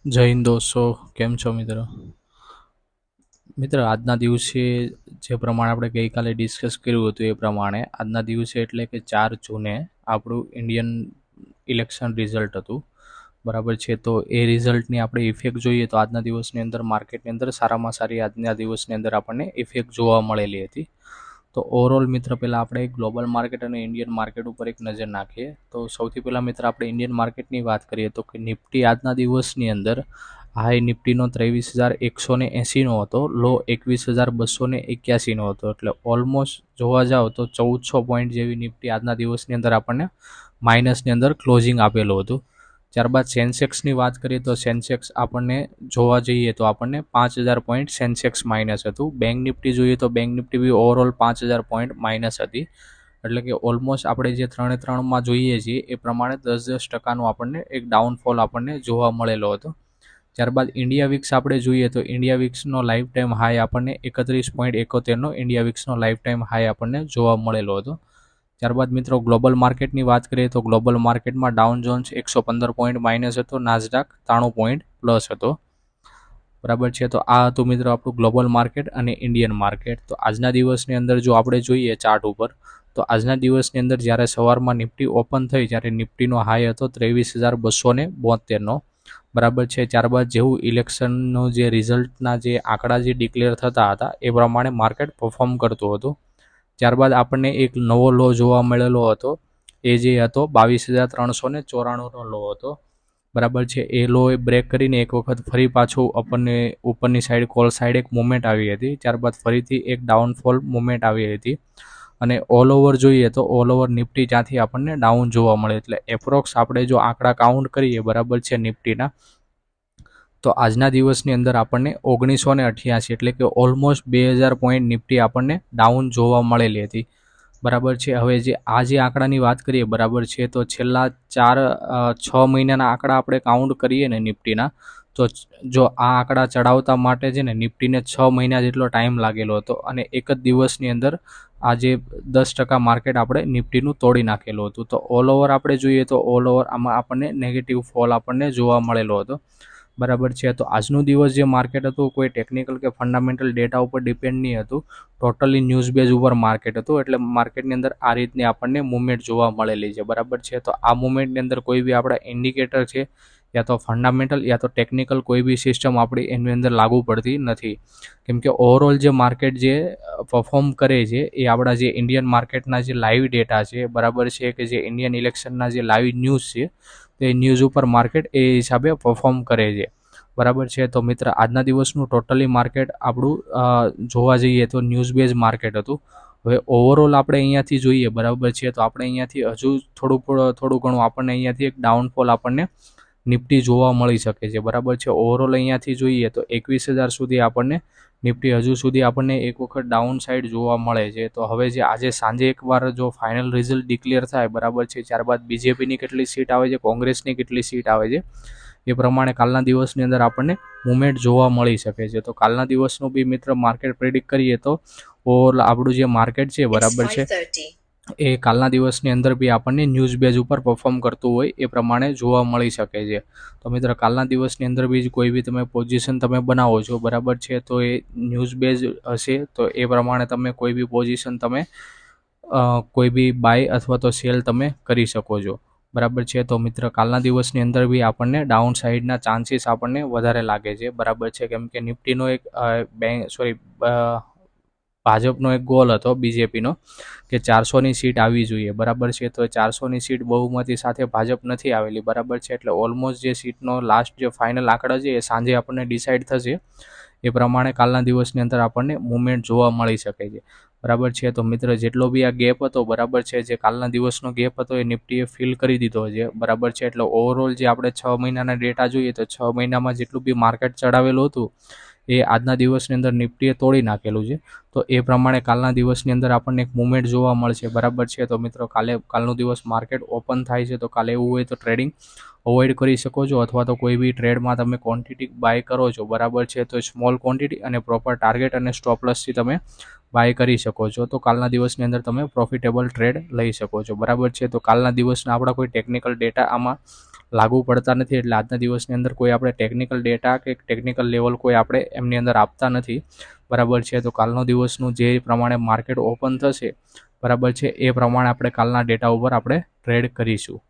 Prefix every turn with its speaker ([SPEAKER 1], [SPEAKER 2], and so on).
[SPEAKER 1] જય હિન્દ દોસ્તો, કેમ છો મિત્રો? આજના દિવસે જે પ્રમાણે આપણે ગઈકાલે ડિસ્કસ કર્યું હતું એ પ્રમાણે આજના દિવસે એટલે કે 4 જૂને આપણું ઇન્ડિયન ઇલેક્શન રિઝલ્ટ હતું. બરાબર છે, તો એ રિઝલ્ટની આપણે ઇફેક્ટ જોઈએ તો આજના દિવસની અંદર માર્કેટની અંદર સારામાં સારી આજના દિવસની અંદર આપણને ઇફેક્ટ જોવા મળેલી હતી. તો ઓવરઓલ મિત્ર પહેલાં આપણે ગ્લોબલ માર્કેટ અને ઇન્ડિયન માર્કેટ ઉપર એક નજર નાખીએ. તો સૌથી પહેલાં મિત્ર આપણે ઇન્ડિયન માર્કેટની વાત કરીએ તો કે નિફ્ટી આજના દિવસની અંદર હાઈ નિફ્ટીનો 23,180નો હતો, લો 21,281નો હતો. એટલે ઓલમોસ્ટ જોવા જાઓ તો 1400 પોઈન્ટ જેવી નિફ્ટી આજના દિવસની અંદર આપણને માઇનસની અંદર ક્લોઝિંગ આપેલું હતું. ત્યારબાદ સેન્સેક્સની વાત કરીએ તો સેન્સેક્સ આપણને જોવા જઈએ તો આપણને 5,000 પોઈન્ટ સેન્સેક્સ માઇનસ હતું. બેંક નિફ્ટી જોઈએ તો બેંક નિફ્ટી બી ઓવરઓલ 5,000 પોઈન્ટ માઇનસ હતી. એટલે કે ઓલમોસ્ટ આપણે જે 3-3માં જોઈએ છીએ એ પ્રમાણે 10-10%નું આપણને એક ડાઉનફોલ આપણને જોવા મળેલો હતો. ત્યારબાદ ઇન્ડિયા વિક્સ આપણે જોઈએ તો ઇન્ડિયા વિક્સનો લાઈફ ટાઈમ હાઈ આપણને 31.71નો ઇન્ડિયા વિક્સનો લાઈફ ટાઈમ હાઈ આપણને જોવા મળેલો હતો. ત્યારબાદ મિત્રો ગ્લોબલ માર્કેટની વાત કરીએ તો ગ્લોબલ માર્કેટમાં ડાઉન જોન્સ 115 પોઈન્ટ માઇનસ હતો, નાસડાક 93 પોઈન્ટ પ્લસ હતો. બરાબર છે, તો આ હતું મિત્રો આપણું ગ્લોબલ માર્કેટ અને ઇન્ડિયન માર્કેટ. તો આજના દિવસની અંદર જો આપણે જોઈએ ચાર્ટ ઉપર તો આજના દિવસની અંદર જ્યારે સવારમાં નિફ્ટી ઓપન થઈ ત્યારે નિફ્ટીનો હાઈ હતો 23,272નો. બરાબર છે, ત્યારબાદ જેવું ઇલેક્શનનો જે રિઝલ્ટના જે આંકડા જે ડિક્લેર થતા હતા એ પ્રમાણે માર્કેટ પરફોર્મ કરતું હતું. ત્યારબાદ આપણને એક નવો લો જોવા મળેલો હતો, એ જે હતો 22,394નો લો હતો. બરાબર છે, એ લો એ બ્રેક કરીને એક વખત ફરી પાછું આપણને ઉપરની સાઈડ કોલ સાઈડ એક મુવમેન્ટ આવી હતી. ત્યારબાદ ફરીથી એક ડાઉનફોલ મુવમેન્ટ આવી હતી અને ઓલ ઓવર જોઈએ તો ઓલ ઓવર નિફ્ટી ત્યાંથી આપણને ડાઉન જોવા મળે. એટલે એપ્રોક્સ આપણે જો આંકડા કાઉન્ટ કરીએ બરાબર છે નિફ્ટીના, તો આજના દિવસની અંદર આપણને 1988 એટલે કે ઓલમોસ્ટ 2,000 પોઈન્ટ નિફ્ટી આપણને ડાઉન જોવા મળેલી હતી. બરાબર છે, હવે જે આ જે આંકડાની વાત કરીએ બરાબર છે, તો છેલ્લા 4-6 મહિનાના આંકડા આપણે કાઉન્ટ કરીએ ને નિફ્ટીના, તો જો આ આંકડા ચડાવતા માટે છે ને નિફ્ટીને 6 મહિના જેટલો ટાઈમ લાગેલો હતો અને એક જ દિવસની અંદર આજે 10% માર્કેટ આપણે નિફ્ટીનું તોડી નાખેલું હતું. તો ઓલ ઓવર આપણે જોઈએ તો ઓલ ઓવર આમાં આપણને નેગેટિવ ફોલ આપણને જોવા મળેલો હતો. બરાબર છે, તો આજનું દિવસ જે માર્કેટ હતું કોઈ ટેકનિકલ કે ફંડામેન્ટલ ડેટા ઉપર ડિપેન્ડ નહીં હતું, ટોટલી ન્યૂઝ બેઝ ઉપર માર્કેટ હતું. એટલે માર્કેટની અંદર આ રીતની આપણને મુવમેન્ટ જોવા મળેલી છે. બરાબર છે, તો આ મુવમેન્ટની અંદર કોઈ બી આપણા ઇન્ડિકેટર છે યા તો ફંડામેન્ટલ યા તો ટેકનિકલ કોઈ બી સિસ્ટમ આપણી એની અંદર લાગુ પડતી નથી. કેમ કે ઓવરઓલ જે માર્કેટ જે પરફોર્મ કરે છે એ આપણા જે ઇન્ડિયન માર્કેટના જે લાઈવ ડેટા છે બરાબર છે, કે જે ઇન્ડિયન ઇલેક્શનના જે લાઈવ ન્યૂઝ છે તે ન્યૂઝ ઉપર માર્કેટ એ હિસાબે પરફોર્મ કરે છે. બરાબર છે, તો મિત્ર આજના દિવસનું ટોટલી માર્કેટ આપણું જોવા જઈએ તો ન્યૂઝ બેઝ માર્કેટ હતું. હવે ઓવરઓલ આપણે અહીંયાથી જોઈએ બરાબર છે, તો આપણે અહીંયાથી હજુ થોડું ઘણું આપણને અહીંયાથી એક ડાઉનફોલ આપણને નિફ્ટી જોવા મળી શકે છે. બરાબર છે, ઓવરઓલ અહીંયાથી જોઈએ તો 21,000 સુધી આપણને નિફ્ટી હજુ સુધી આપણને એક વખત ડાઉન સાઇડ જોવા મળે છે. તો હવે જે આજે સાંજે એકવાર જો ફાઇનલ રિઝલ્ટ ડિક્લેર થાય બરાબર છે, ત્યારબાદ બીજેપીની કેટલી સીટ આવે છે, કોંગ્રેસની કેટલી સીટ આવે છે, એ પ્રમાણે કાલના દિવસની અંદર આપણને મુવમેન્ટ જોવા મળી શકે છે. તો કાલના દિવસનું બી મિત્ર માર્કેટ પ્રેડિક્ટ કરીએ તો ઓવરઓલ આપણું જે માર્કેટ છે બરાબર છે એ કાલના દિવસની અંદર બી આપણને ન્યૂઝ બેઝ ઉપર પરફોર્મ કરતું હોય એ પ્રમાણે જોવા મળી શકે છે. તો મિત્ર કાલના દિવસની અંદર બી કોઈ બી તમે પોઝિશન તમે બનાવો છો બરાબર છે, તો એ ન્યૂઝ બેઝ હશે તો એ પ્રમાણે તમે કોઈ બી પોઝિશન તમે કોઈ બી બાય અથવા તો સેલ તમે કરી શકો છો. બરાબર છે, તો મિત્ર કાલના દિવસની અંદર બી આપણને ડાઉન સાઇડના ચાન્સીસ આપણને વધારે લાગે છે. બરાબર છે, કેમ કે નિફ્ટીનો એક ભાજપનો એક ગોલ હતો બીજેપીનો કે 400ની સીટ આવવી જોઈએ. બરાબર છે, તો 400ની સીટ બહુમતી સાથે ભાજપ નથી આવેલી. બરાબર છે, એટલે ઓલમોસ્ટ જે સીટનો લાસ્ટ જે ફાઇનલ આંકડા છે એ સાંજે આપણને ડિસાઇડ થશે. એ પ્રમાણે કાલના દિવસની અંદર આપણને મુવમેન્ટ જોવા મળી શકે છે. બરાબર છે, તો મિત્ર જેટલો બી આ ગેપ હતો બરાબર છે, જે કાલના દિવસનો ગેપ હતો એ નિફ્ટીએ ફિલ કરી દીધો છે. બરાબર છે, એટલે ઓવરઓલ જે આપણે 6 મહિનાના ડેટા જોઈએ તો 6 મહિનામાં જેટલું બી માર્કેટ ચડાવેલું હતું એ આજના દિવસની અંદર નિફ્ટીએ તોડી નાખેલું છે. તો એ પ્રમાણે કાલના દિવસની અંદર આપણને એક મુવમેન્ટ જોવા મળશે. બરાબર છે, તો મિત્રો કાલનો દિવસ માર્કેટ ઓપન થાય છે તો કાલે એવું હોય તો ટ્રેડિંગ અવોઇડ કરી શકો છો, અથવા તો કોઈ બી ટ્રેડમાં તમે ક્વોન્ટિટી બાય કરો છો બરાબર છે, તો સ્મોલ ક્વોન્ટિટી અને પ્રોપર ટાર્ગેટ અને સ્ટોપ લોસથી તમે બાય કરી શકો છો. તો કાલના દિવસની અંદર તમે પ્રોફિટેબલ ટ્રેડ લઈ શકો છો. બરાબર છે, તો કાલના દિવસના આપણા કોઈ ટેકનિકલ ડેટા આમાં લાગુ પડતા નથી. એટલે આજના દિવસની અંદર કોઈ આપણે ટેકનિકલ ડેટા કે ટેકનિકલ લેવલ કોઈ આપણે એમની અંદર આપતા નથી. બરાબર છે. તો કાલનો દિવસનું જે પ્રમાણે માર્કેટ ઓપન થશે, બરાબર છે, એ પ્રમાણે આપણે કાલના ડેટા ઉપર આપણે ટ્રેડ કરીશું.